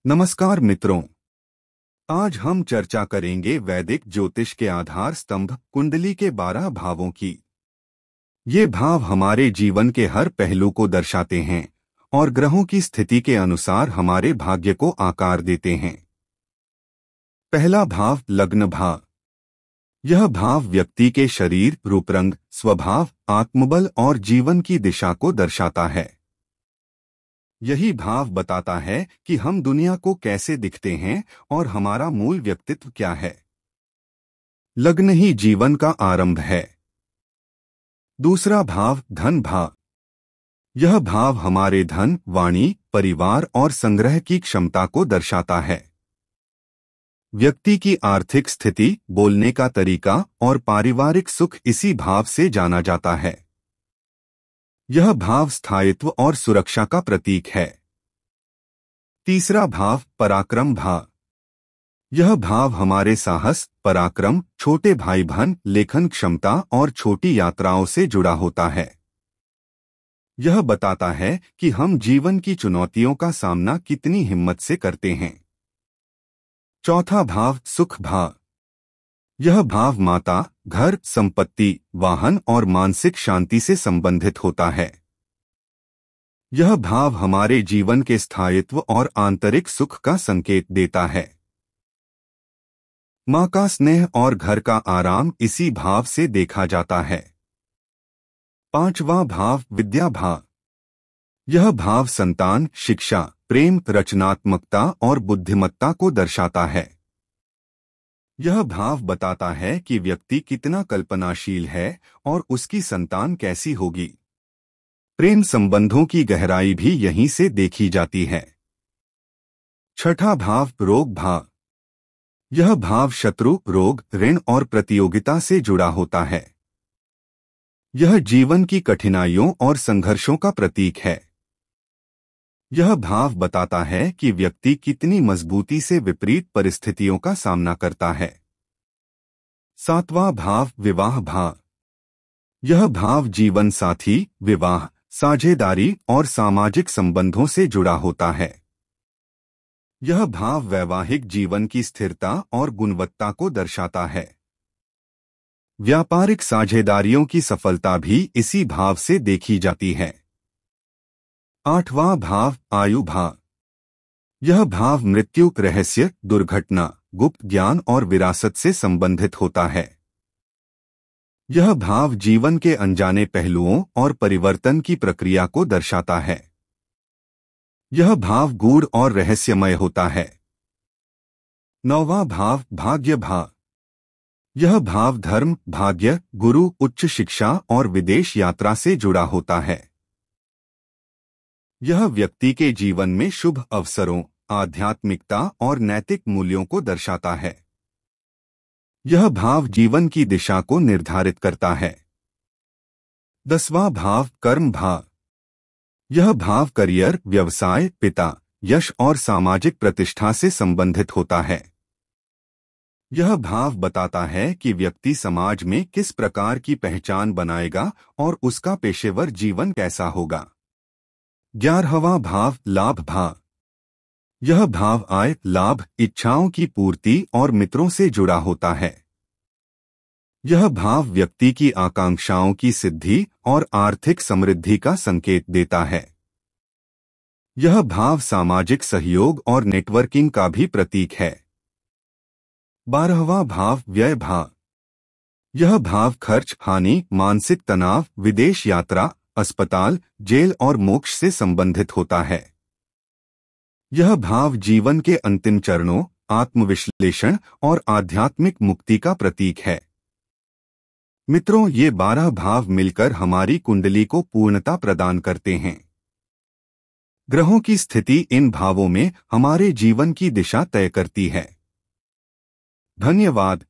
नमस्कार मित्रों, आज हम चर्चा करेंगे वैदिक ज्योतिष के आधार स्तंभ कुंडली के 12 भावों की। ये भाव हमारे जीवन के हर पहलू को दर्शाते हैं और ग्रहों की स्थिति के अनुसार हमारे भाग्य को आकार देते हैं। पहला भाव लग्न भाव। यह भाव व्यक्ति के शरीर, रूपरंग, स्वभाव, आत्मबल और जीवन की दिशा को दर्शाता है। यही भाव बताता है कि हम दुनिया को कैसे दिखते हैं और हमारा मूल व्यक्तित्व क्या है। लग्न ही जीवन का आरंभ है। दूसरा भाव धन भाव। यह भाव हमारे धन, वाणी, परिवार और संग्रह की क्षमता को दर्शाता है। व्यक्ति की आर्थिक स्थिति, बोलने का तरीका और पारिवारिक सुख इसी भाव से जाना जाता है। यह भाव स्थायित्व और सुरक्षा का प्रतीक है। तीसरा भाव पराक्रम भाव। यह भाव हमारे साहस, पराक्रम, छोटे भाई बहन, लेखन क्षमता और छोटी यात्राओं से जुड़ा होता है। यह बताता है कि हम जीवन की चुनौतियों का सामना कितनी हिम्मत से करते हैं। चौथा भाव सुख भाव। यह भाव माता, घर, संपत्ति, वाहन और मानसिक शांति से संबंधित होता है। यह भाव हमारे जीवन के स्थायित्व और आंतरिक सुख का संकेत देता है। माँ का स्नेह और घर का आराम इसी भाव से देखा जाता है। पांचवा भाव विद्या भाव। यह भाव संतान, शिक्षा, प्रेम, रचनात्मकता और बुद्धिमत्ता को दर्शाता है। यह भाव बताता है कि व्यक्ति कितना कल्पनाशील है और उसकी संतान कैसी होगी। प्रेम संबंधों की गहराई भी यहीं से देखी जाती है। छठा भाव रोग भाव। यह भाव शत्रु, रोग, ऋण और प्रतियोगिता से जुड़ा होता है। यह जीवन की कठिनाइयों और संघर्षों का प्रतीक है। यह भाव बताता है कि व्यक्ति कितनी मजबूती से विपरीत परिस्थितियों का सामना करता है। सातवां भाव विवाह भाव। यह भाव जीवन साथी, विवाह, साझेदारी और सामाजिक संबंधों से जुड़ा होता है। यह भाव वैवाहिक जीवन की स्थिरता और गुणवत्ता को दर्शाता है। व्यापारिक साझेदारियों की सफलता भी इसी भाव से देखी जाती है। आठवां भाव आयु भाव। यह भाव मृत्यु, रहस्य, दुर्घटना, गुप्त ज्ञान और विरासत से संबंधित होता है। यह भाव जीवन के अनजाने पहलुओं और परिवर्तन की प्रक्रिया को दर्शाता है। यह भाव गूढ़ और रहस्यमय होता है। नौवां भाव भाग्य भाव। यह भाव धर्म, भाग्य, गुरु, उच्च शिक्षा और विदेश यात्रा से जुड़ा होता है। यह व्यक्ति के जीवन में शुभ अवसरों, आध्यात्मिकता और नैतिक मूल्यों को दर्शाता है। यह भाव जीवन की दिशा को निर्धारित करता है। 10वां भाव कर्म भाव। यह भाव करियर, व्यवसाय, पिता, यश और सामाजिक प्रतिष्ठा से संबंधित होता है। यह भाव बताता है कि व्यक्ति समाज में किस प्रकार की पहचान बनाएगा और उसका पेशेवर जीवन कैसा होगा। 11वां भाव लाभ भाव। यह भाव आय, लाभ, इच्छाओं की पूर्ति और मित्रों से जुड़ा होता है। यह भाव व्यक्ति की आकांक्षाओं की सिद्धि और आर्थिक समृद्धि का संकेत देता है। यह भाव सामाजिक सहयोग और नेटवर्किंग का भी प्रतीक है। 12वां भाव व्यय भाव। यह भाव खर्च, हानि, मानसिक तनाव, विदेश यात्रा, अस्पताल, जेल और मोक्ष से संबंधित होता है। यह भाव जीवन के अंतिम चरणों, आत्मविश्लेषण और आध्यात्मिक मुक्ति का प्रतीक है। मित्रों, ये 12 भाव मिलकर हमारी कुंडली को पूर्णता प्रदान करते हैं। ग्रहों की स्थिति इन भावों में हमारे जीवन की दिशा तय करती है। धन्यवाद।